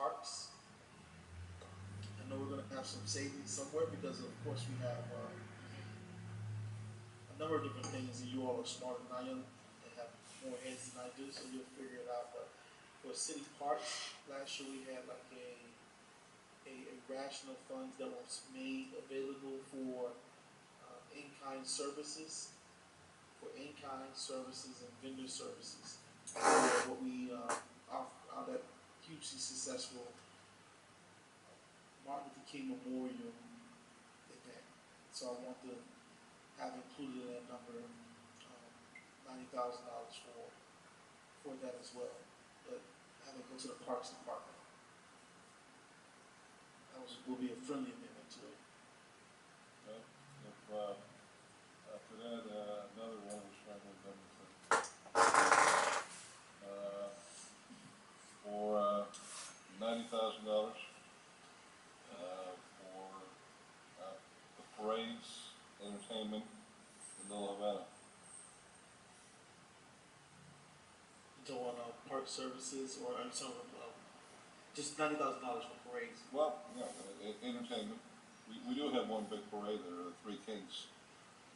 parks. I know we're going to have some savings somewhere because, of course, we have a number of different things, and you all are smarter than I am and have more heads than I do, so you'll figure it out. But for city parks, last year we had like a rational funds that was made available for in-kind services, and vendor services. What we that hugely successful Martin Luther King Memorial event. So I want to have included in that number $90,000 for that as well. But having it go to the Parks Department. Will be a friendly amendment to it. If after that, another one was trying to remember for $90,000 for the parades, entertainment in Little Havana. You don't want park services, or I'm sorry, just $90,000 for parades. Well, yeah, entertainment. We do have one big parade there, Three Kings,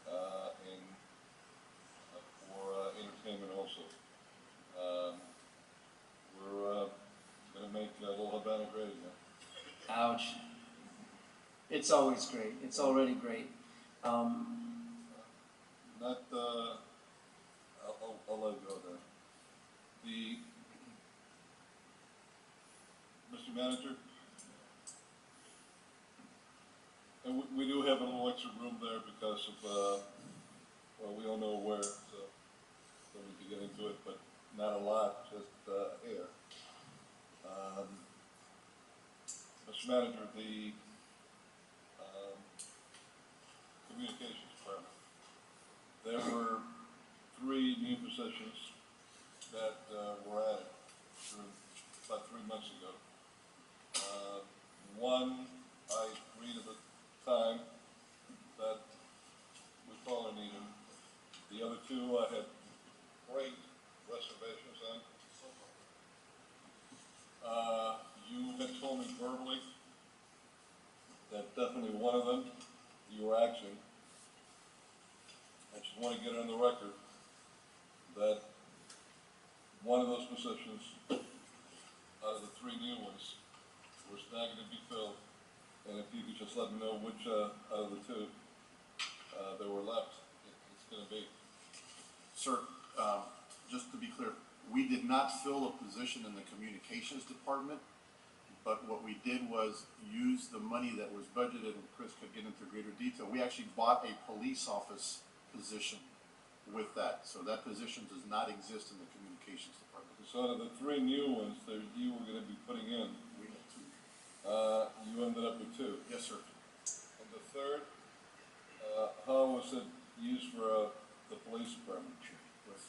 and for entertainment also. We're going to make Little Havana great again. Ouch. It's always great. It's already great. Not, I'll let it go there. Mr. Manager, and we do have a little extra room there because of, well, we don't know where, so we can get into it, but not a lot, just here. Mr. Manager, the communications department, there were 3 new positions that were added about 3 months ago. One, I agreed at the time that we probably needed. The other 2 I had great reservations on. You had told me verbally that definitely one of them you were acting. I just want to get it on the record that one of those positions out of the 3 new ones was not going to be filled, and if you could just let me know which out of the 2 that were left, it's going to be. Sir, just to be clear, we did not fill a position in the communications department, but what we did was use the money that was budgeted, and Chris could get into greater detail. We actually bought a police office position with that, so that position does not exist in the communications department. So out of the 3 new ones that you were going to be putting in, We had 2. you ended up with 2. Yes, sir. And the third, how was it used for the police department?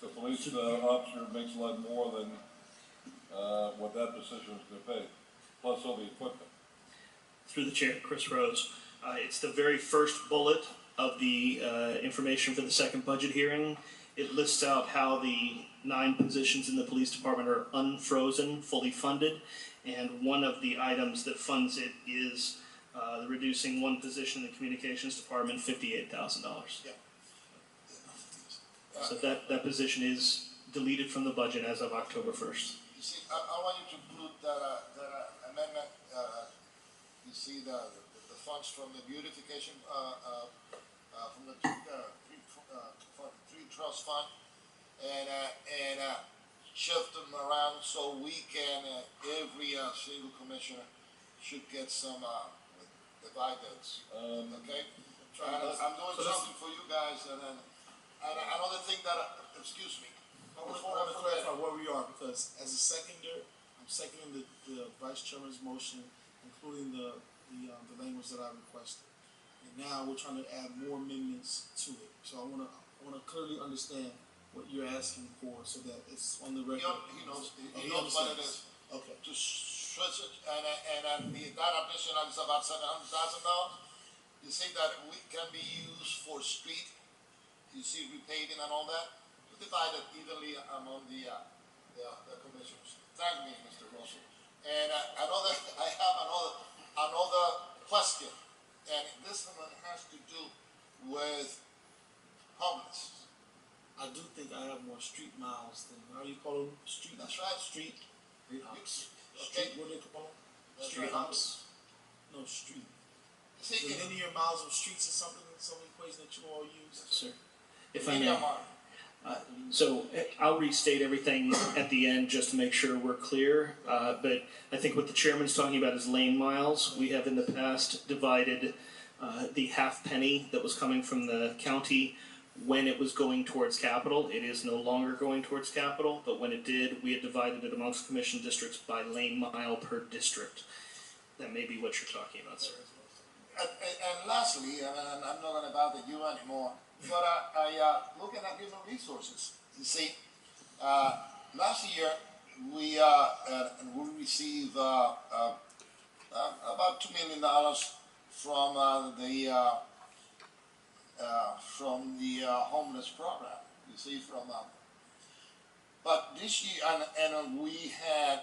The police officer makes a lot more than what that position is going to pay, plus all the equipment. Through the chair, Chris Rose. It's the very first bullet of the information for the second budget hearing. It lists out how the 9 positions in the police department are unfrozen, fully funded, and one of the items that funds it is reducing 1 position in the communications department, $58,000. Yeah. So that position is deleted from the budget as of October 1st. You see, I want you to include that amendment. You see the funds from the beautification from the tree trust fund, and shift them around so we can every single commissioner should get some dividends. Okay, I'm doing something for you guys, and then another thing that excuse me. I want to clarify where we are, because as a seconder, I'm seconding the vice chairman's motion, including the language that I requested. And now we're trying to add more amendments to it. So I want to clearly understand what you're asking for, so that it's on the record. He knows what it is. Okay. To stretch it, and that additional is about $700,000. You see that we can be used for street. You see repaving and all that. To divide it evenly among the commissioners. Thank me, Mr. Russell. And I have another question, and this one has to do with homeless. I do think I have more street miles than, how do you call them? Street? That's right. Street. Okay. Street, what do they call them? That's Street right. humps. No, street. See, The linear miles of streets is something, some equation that you all use. Sir, if I Linear may. mile. So I'll restate everything at the end just to make sure we're clear. But I think what the chairman's talking about is lane miles. We have in the past divided the half penny that was coming from the county when it was going towards capital. It is no longer going towards capital, but when it did, we had divided it amongst commission districts by lane mile per district. That may be what you're talking about, sir. And lastly, and I'm not going to bother you anymore, but looking at human resources, you see, last year we received about $2 million from the homeless program. You see, but this year, and we had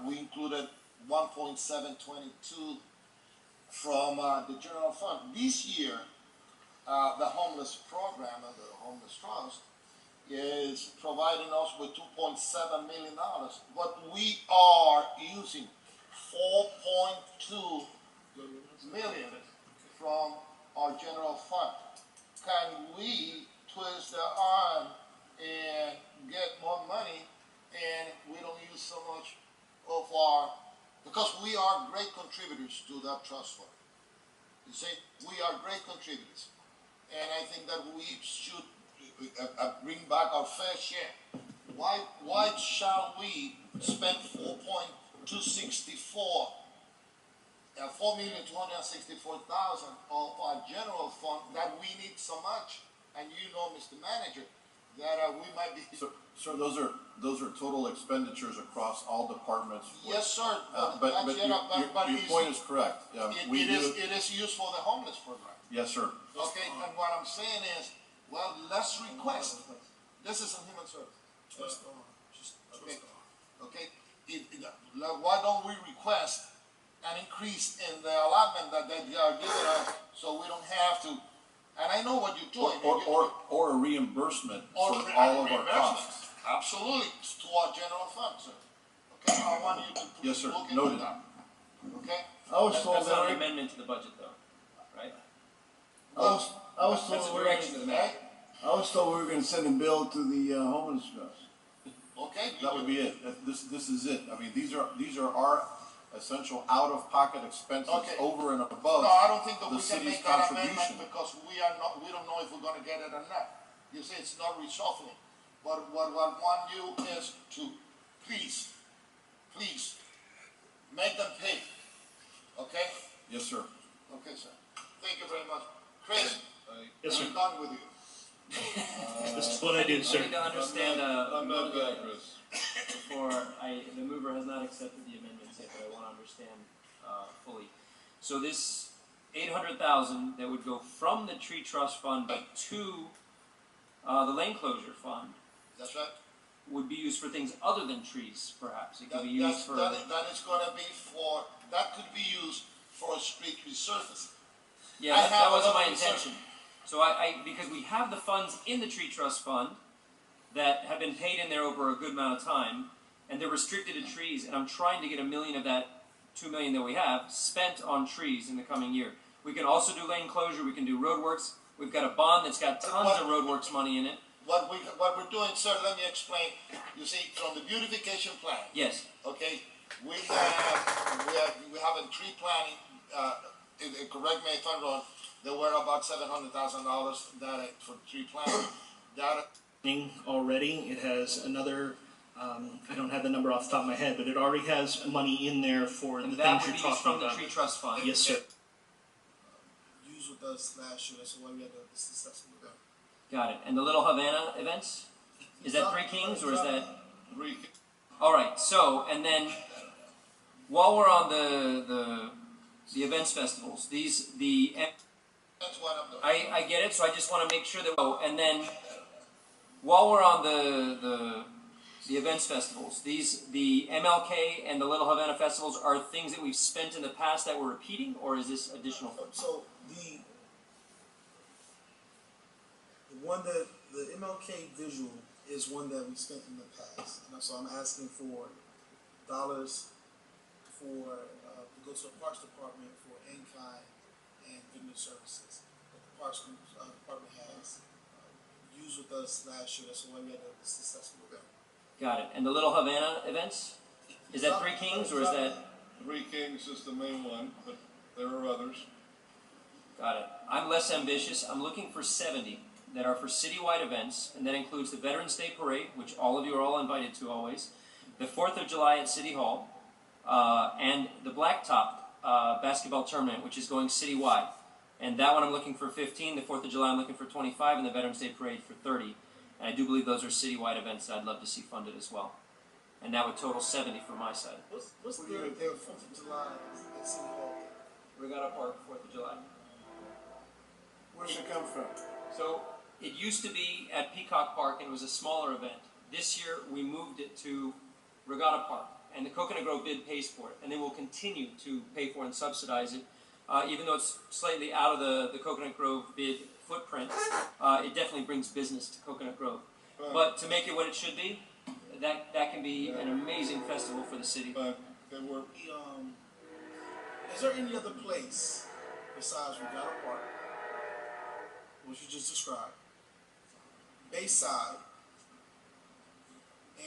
we included 1.722 from the general fund. This year, the homeless program and the homeless trust is providing us with $2.7 million, but we are using 4.2 million from our general fund. Can we twist the arm and get more money, and we don't use so much of our, because we are great contributors to that trust fund. You see, we are great contributors, and I think that we should bring back our fair share. Why shall we spend 4,264,000 of our general fund that we need so much? And you know, Mr. Manager, that we might be. Sir, those are total expenditures across all departments. Yes, sir. But your point is correct. It is used for the homeless program. Yes, sir. Okay, and what I'm saying is, well, let's request. This is a human service. Twist the arm. Just twist the arm. Okay, why don't we request an increase in the allotment that they are giving us, so we don't have to? And I know what you're doing. Or a reimbursement Or for all of our reimbursement. costs. Absolutely, to our general fund, sir. Okay, I want you to Yes, sir. look into Noted. that. Okay? I was told That's not an that, amendment to the budget though, right? I was That's told a we were direction to the mayor. I was told we were gonna send a bill to the homeless trust. Okay? That would be it. This is it. I mean, these are our essential out-of-pocket expenses Okay. over and above. No, I don't think that the we can city's make that contribution. amendment because we don't know if we're gonna get it or not. You see, it's not reshuffling. But what I want you is to please make them pay. Okay? Yes, sir. Okay, sir. Thank you very much. Chris, Yes, sir. I'm done with you. This is what I do, I sir. need to understand I'm not bad, Chris. before the mover has not accepted the amendments yet, but I want to understand fully. So this 800,000 that would go from the tree trust fund to the lane closure fund That's right. would be used for things other than trees, perhaps. It could be That used for. is gonna be that could be used for a street resurfacing. Yeah, I that have wasn't my another concern. intention. So because we have the funds in the tree trust fund that have been paid in there over a good amount of time, and they're restricted to trees, and I'm trying to get $1 million of that $2 million that we have spent on trees in the coming year. We can also do lane closure, we can do roadworks. We've got a bond that's got tons of roadworks money in it. What we're doing, sir, let me explain. You see, from the beautification plan, Yes, okay, we have in tree planning, correct me if I'm wrong, there were about $700,000 that for tree planting. That Already, it has another. I don't have the number off the top of my head, but it already has money in there for and the that things would you're be used talking from the about. tree trust fund. Yes, sir. Used with us last year, that's why we had this assessment with them. Got it. And the Little Havana events? Is that Three Kings or is that? we All right. So, and then while we're on the events festivals, that's what I'm doing. I get it. So I just want to make sure that. Oh, and then while we're on the The events festivals. The MLK and the Little Havana festivals are things that we've spent in the past that we're repeating, or is this additional? So the one that the MLK visual is one that we spent in the past, and so I'm asking for dollars for to go to the Parks Department for in-kind and vendor services that the Parks Department has used with us last year. That's why we had a successful event. Got it. And the Little Havana events? Is that Three Kings, or is that? Three Kings is the main one, but there are others. Got it. I'm less ambitious. I'm looking for 70 that are for citywide events, and that includes the Veterans Day Parade, which all of you are all invited to always, the 4th of July at City Hall, and the Blacktop basketball tournament, which is going citywide. And that one I'm looking for 15, the 4th of July I'm looking for 25, and the Veterans Day Parade for 30. And I do believe those are citywide events that I'd love to see funded as well. And that would total 70 for my side. What's the 4th of July at City Hall? Regatta Park, 4th of July. Where's it come from? So it used to be at Peacock Park, and it was a smaller event. This year we moved it to Regatta Park, and the Coconut Grove bid pays for it, and they will continue to pay for and subsidize it. Even though it's slightly out of the Coconut Grove bid footprint, it definitely brings business to Coconut Grove. But to make it what it should be, that can be an amazing festival for the city. But they were, Is there any other place besides Regatta Park, which you just described, Bayside,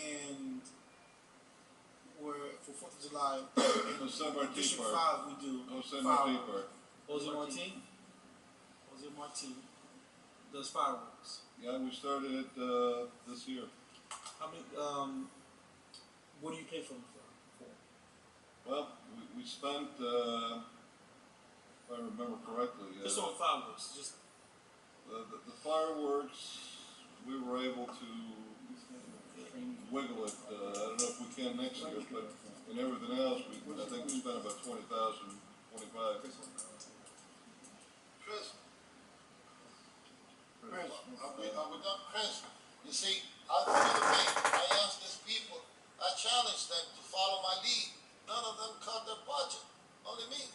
and where for 4th of July, no San Martin District Park. 5 we do No San Martin Park. Jose Martin does fireworks. Yeah, we started it this year. How many? What do you pay for them for? Well, we spent, if I remember correctly, Just on fireworks, just the fireworks, we were able to wiggle it. I don't know if we can next year, but in everything else, I think we spent about 20,000, 25. Chris. Are we done, Chris? You see, I asked these people, I challenged them to follow my lead. None of them cut their budget, only me.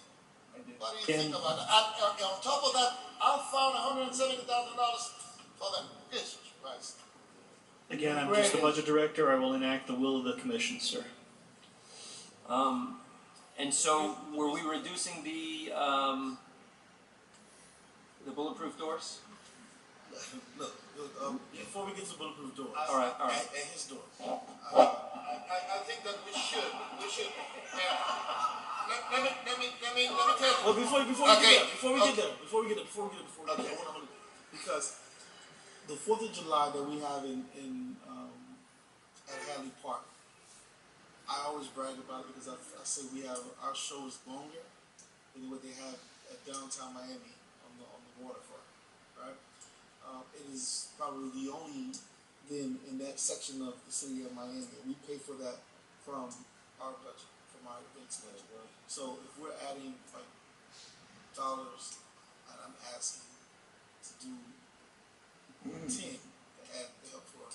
What do you think about that? And on top of that, I found $170,000 for them. Jesus Christ. Again, I'm just the budget director. I will enact the will of the commission, sir. And so, were we reducing the bulletproof doors? look. Before we get to bulletproof doors, All right. at his door. I think that we should. Let me tell you. Well, before we get there, because the 4th of July that we have in at Hadley Park, I always brag about it because I say our show is longer than what they have at downtown Miami on the waterfront, right? It is probably the only then in that section of the city of Miami. We pay for that from our budget, from our events budget. So if we're adding like dollars, and I'm asking to do 10 to add the help for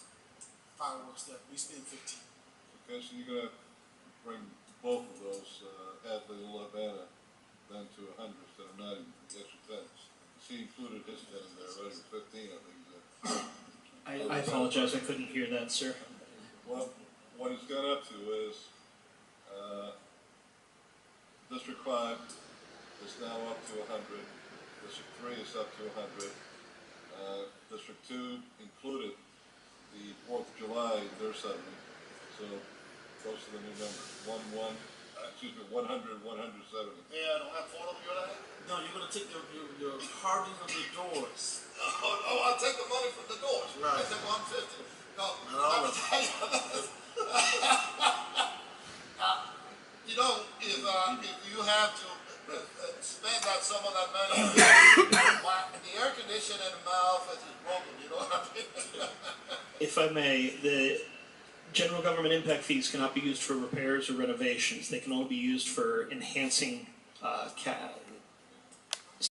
fireworks stuff, we spend 15. Okay, so you're gonna bring both of those, add the Little Havana, then to 100, instead of 90, the extra 10. He included his 10 in there already, 15, I think. I apologize. I couldn't hear that, sir. Well, what he's got up to is, District 5 is now up to 100, District 3 is up to 100, District 2 included the 4th of July, they're 70, so close to the new number, 100, 170. Yeah, I don't have 4th of July. No, you're gonna take your carving of the doors. Oh, I'll take the money from the doors. Right. I said 150. No, Not all let me of it. tell you. You know, if you have to spend some of that money, the air conditioner in my office is broken. You know what I mean? If I may, the general government impact fees cannot be used for repairs or renovations. They can only be used for enhancing